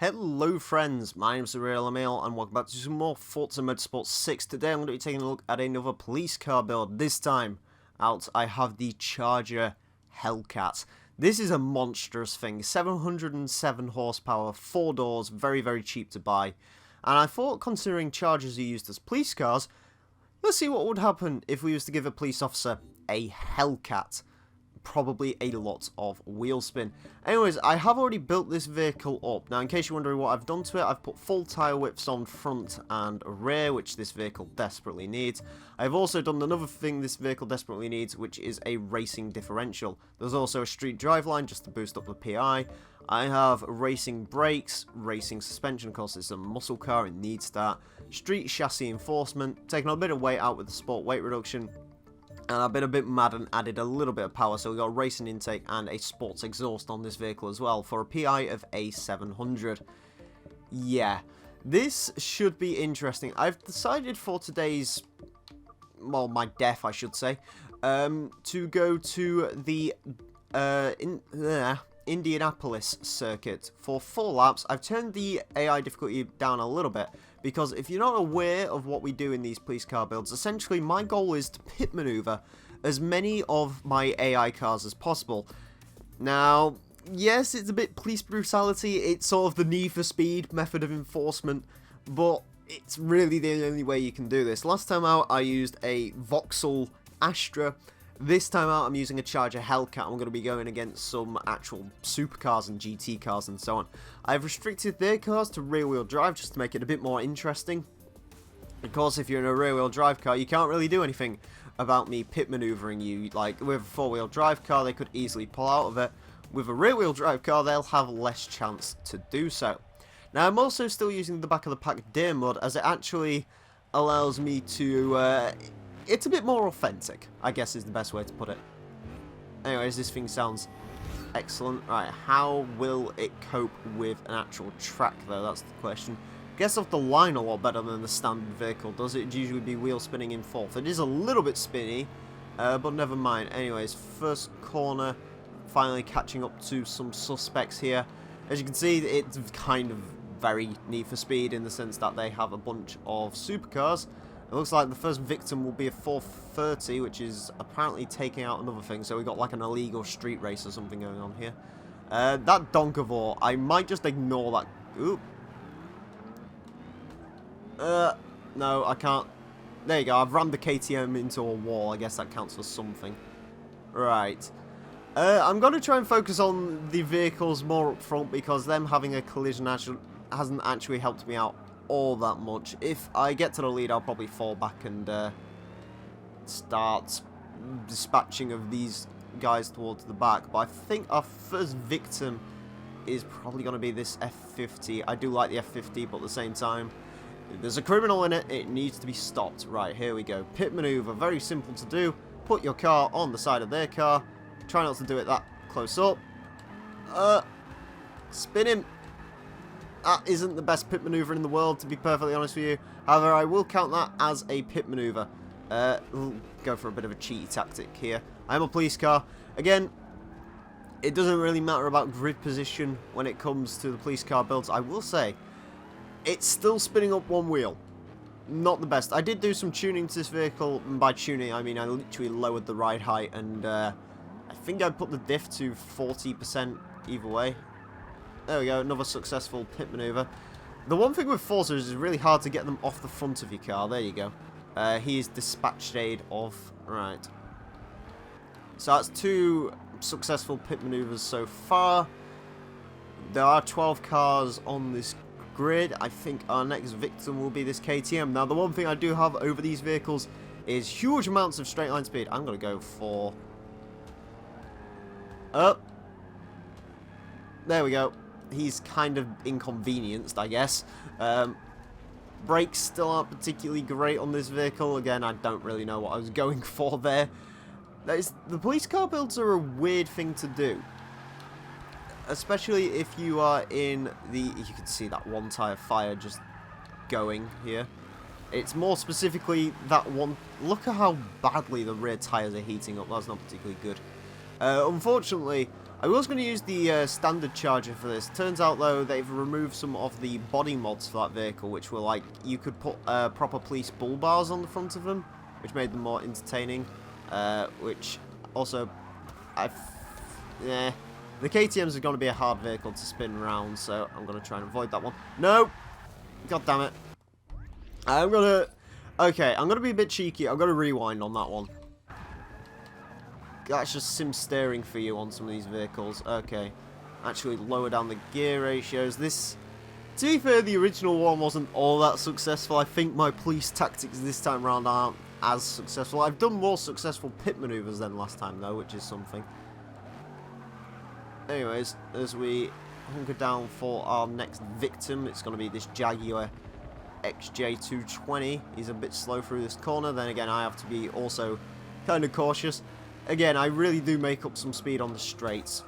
Hello friends, my name's the real Emile and welcome back to some more Forza Motorsport 6. Today I'm going to be taking a look at another police car build. This time out I have the Charger Hellcat. This is a monstrous thing, 707 horsepower, 4 doors, very cheap to buy. And I thought, considering Chargers are used as police cars, let's see what would happen if we was to give a police officer a Hellcat. Probably a lot of wheel spin. Anyways, I have already built this vehicle up. Now, in case you're wondering what I've done to it, I've put full tyre widths on front and rear, which this vehicle desperately needs. I've also done another thing this vehicle desperately needs, which is a racing differential. There's also a street driveline just to boost up the PI. I have racing brakes, racing suspension, of course it's a muscle car, it needs that. Street chassis enforcement, taking a bit of weight out with the sport weight reduction. And I've been a bit mad and added a little bit of power, so we got a racing intake and a sports exhaust on this vehicle as well for a PI of a 700. Yeah, this should be interesting. I've decided for today's, well, my death I should say, to go to the Indianapolis circuit for 4 laps. I've turned the AI difficulty down a little bit, because if you're not aware of what we do in these police car builds, essentially my goal is to pit maneuver as many of my AI cars as possible. Now, yes, it's a bit police brutality, it's sort of the Need for Speed method of enforcement, but it's really the only way you can do this. Last time out I used a Vauxhall Astra. This time out, I'm using a Charger Hellcat. I'm going to be going against some actual supercars and GT cars and so on. I've restricted their cars to rear-wheel drive just to make it a bit more interesting. Of course, if you're in a rear-wheel drive car, you can't really do anything about me pit maneuvering you. Like, with a four-wheel drive car, they could easily pull out of it. With a rear-wheel drive car, they'll have less chance to do so. Now, I'm also still using the back of the pack deer mud, as it actually allows me to... it's a bit more authentic, I guess is the best way to put it. Anyways, this thing sounds excellent. Right, how will it cope with an actual track, though? That's the question. Gets off the line a lot better than the standard vehicle does. It'd usually be wheel spinning in fourth. It is a little bit spinny, but never mind. Anyways, first corner, finally catching up to some suspects here. As you can see, it's kind of very Need for Speed in the sense that they have a bunch of supercars. It looks like the first victim will be a 430, which is apparently taking out another thing. So we got like an illegal street race or something going on here. That Donkavore, I might just ignore that. Oop. No, I can't. There you go. I've rammed the KTM into a wall. I guess that counts for something. Right. I'm going to try and focus on the vehicles more up front, because them having a collision hasn't actually helped me out all that much. If I get to the lead, I'll probably fall back and start dispatching of these guys towards the back. But I think our first victim is probably going to be this F50. I do like the F50, but at the same time, if there's a criminal in it, it needs to be stopped. Right, here we go. Pit maneuver, very simple to do. Put your car on the side of their car. Try not to do it that close up. Spin him. That isn't the best pit maneuver in the world, to be perfectly honest with you. However, I will count that as a pit maneuver. We'll go for a bit of a cheaty tactic here. I am a police car. Again, it doesn't really matter about grid position when it comes to the police car builds. I will say, it's still spinning up one wheel. Not the best. I did do some tuning to this vehicle, and by tuning I mean I literally lowered the ride height, and I think I put the diff to 40% either way. There we go, another successful pit maneuver. The one thing with Forza is it's really hard to get them off the front of your car. There you go. He is dispatched aid off. Right. So that's 2 successful pit maneuvers so far. There are 12 cars on this grid. I think our next victim will be this KTM. Now, the one thing I do have over these vehicles is huge amounts of straight line speed. I'm going to go for... there we go. He's kind of inconvenienced, I guess. Brakes still aren't particularly great on this vehicle. Again, I don't really know what I was going for there. The police car builds are a weird thing to do. Especially if you are in the... You can see that one tyre fire just going here. It's more specifically that one... Look at how badly the rear tyres are heating up. That's not particularly good. Unfortunately, I was going to use the standard charger for this. Turns out, though, they've removed some of the body mods for that vehicle, which were like, you could put proper police bull bars on the front of them, which made them more entertaining. Which also, the KTMs are going to be a hard vehicle to spin around, so I'm going to try and avoid that one. No! God damn it. Okay, I'm going to be a bit cheeky. I'm going to rewind on that one. That's just sim steering for you on some of these vehicles. Okay. Actually lower down the gear ratios. This, to be fair, the original one wasn't all that successful. I think my police tactics this time around aren't as successful. I've done more successful pit maneuvers than last time though, which is something. Anyways, as we hunker down for our next victim, it's going to be this Jaguar XJ220. He's a bit slow through this corner. Then again, I have to be also kind of cautious. Again, I really do make up some speed on the straights.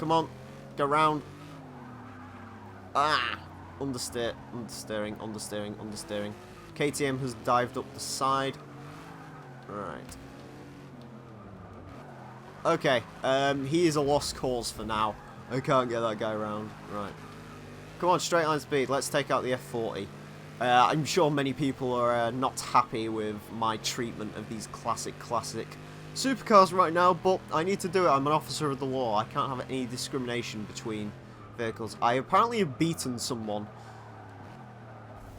Come on. Go round. Ah! Understeer. Understeering. Understeering. Understeering. KTM has dived up the side. Right. Okay. He is a lost cause for now. I can't get that guy around. Right. Come on, straight line speed. Let's take out the F40. I'm sure many people are not happy with my treatment of these classic supercars right now, but I need to do it. I'm an officer of the law. I can't have any discrimination between vehicles. I apparently have beaten someone.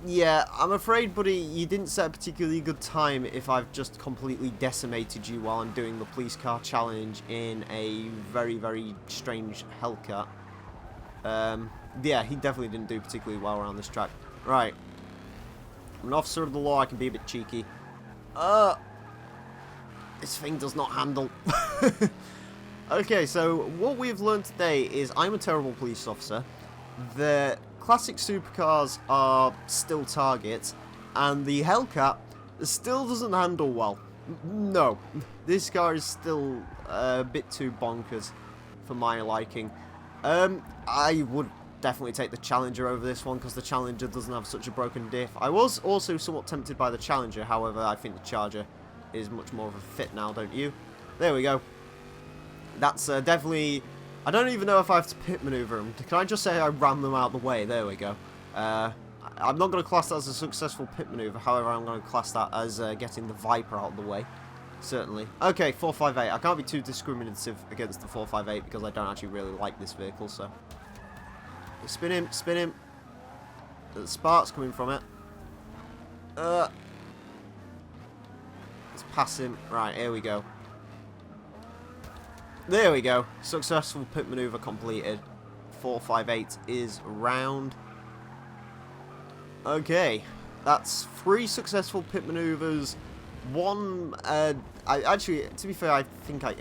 Yeah, I'm afraid, buddy, you didn't set a particularly good time if I've just completely decimated you while I'm doing the police car challenge in a very, very strange Hellcat. Yeah, he definitely didn't do particularly well around this track. Right. I'm an officer of the law, I can be a bit cheeky. This thing does not handle. Okay, so what we've learned today is I'm a terrible police officer. The classic supercars are still targets, and the Hellcat still doesn't handle well. No, this car is still a bit too bonkers for my liking. I would definitely take the Challenger over this one because the Challenger doesn't have such a broken diff. I was also somewhat tempted by the Challenger, however, I think the Charger is much more of a fit now, don't you? There we go. That's definitely... I don't even know if I have to pit maneuver them. Can I just say I ran them out of the way? There we go. I'm not going to class that as a successful pit maneuver, however, I'm going to class that as getting the Viper out of the way. Certainly. Okay, 458. I can't be too discriminative against the 458 because I don't actually really like this vehicle, so... Spin him, spin him. The sparks coming from it. Let's pass him. Right, here we go. There we go. Successful pit maneuver completed. 458 is round. Okay. That's 3 successful pit maneuvers. 1, actually, to be fair, I think I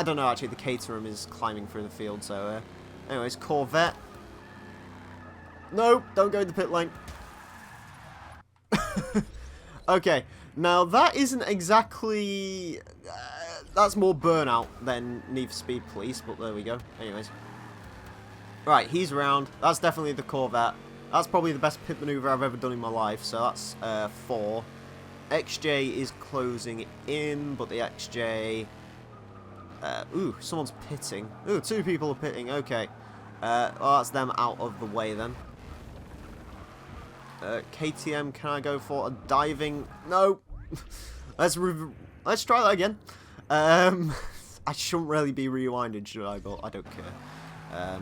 don't know, actually, the Caterham is climbing through the field, so, anyways, Corvette. No, don't go in the pit lane. Okay, now that isn't exactly... that's more burnout than Need for Speed Police, but there we go. Anyways. Right, he's around. That's definitely the Corvette. That's probably the best pit maneuver I've ever done in my life, so that's 4. XJ is closing in, but the XJ... ooh, someone's pitting. Ooh, 2 people are pitting, okay. Well, that's them out of the way then. KTM, can I go for a diving? No. Let's try that again. I shouldn't really be rewinding, should I? But I don't care.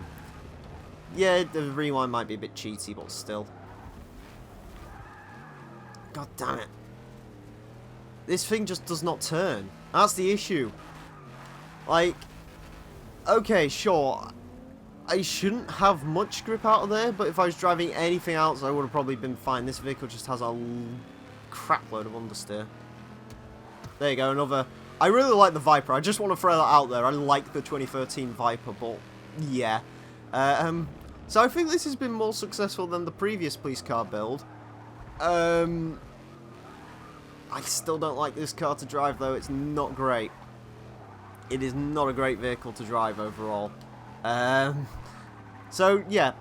Yeah, the rewind might be a bit cheaty, but still. God damn it. This thing just does not turn. That's the issue. Like, okay, sure. I shouldn't have much grip out of there, but if I was driving anything else, I would have probably been fine. This vehicle just has a crap load of understeer. There you go, another... I really like the Viper. I just want to throw that out there. I like the 2013 Viper, but yeah. So I think this has been more successful than the previous police car build. I still don't like this car to drive, though. It's not great. It is not a great vehicle to drive overall. So, yeah,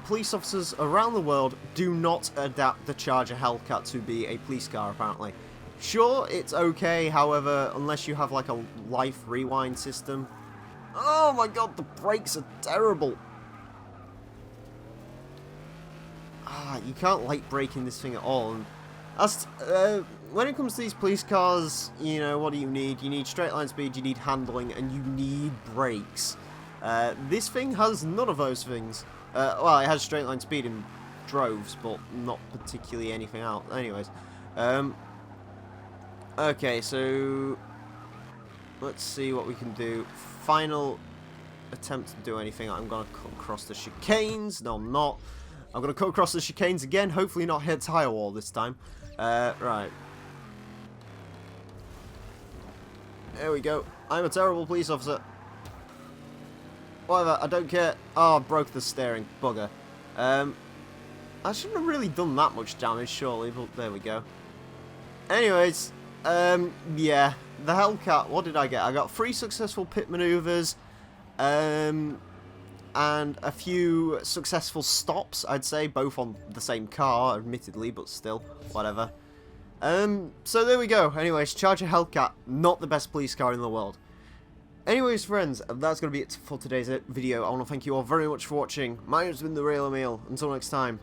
police officers around the world do not adapt the Charger Hellcat to be a police car, apparently. Sure, it's okay, however, unless you have like a life rewind system. Oh my god, the brakes are terrible. You can't late brake in this thing at all. And that's, when it comes to these police cars, you know, what do you need? You need straight line speed, you need handling, and you need brakes. This thing has none of those things. Well, it has straight line speed in droves, but not particularly anything else. Anyways, okay, so let's see what we can do. Final attempt to do anything. I'm gonna cut across the chicanes. No, I'm not. I'm gonna cut across the chicanes again. Hopefully not hit a tire wall this time. Right. There we go. I'm a terrible police officer. Whatever, I don't care. Oh, I broke the steering. Bugger. I shouldn't have really done that much damage, surely, but there we go. Anyways, yeah. The Hellcat, what did I get? I got 3 successful pit maneuvers, and a few successful stops, I'd say, both on the same car, admittedly, but still, whatever. So there we go. Anyways, Charger Hellcat, not the best police car in the world. Anyways, friends, that's going to be it for today's video. I want to thank you all very much for watching. My name's been The Real Emile. Until next time,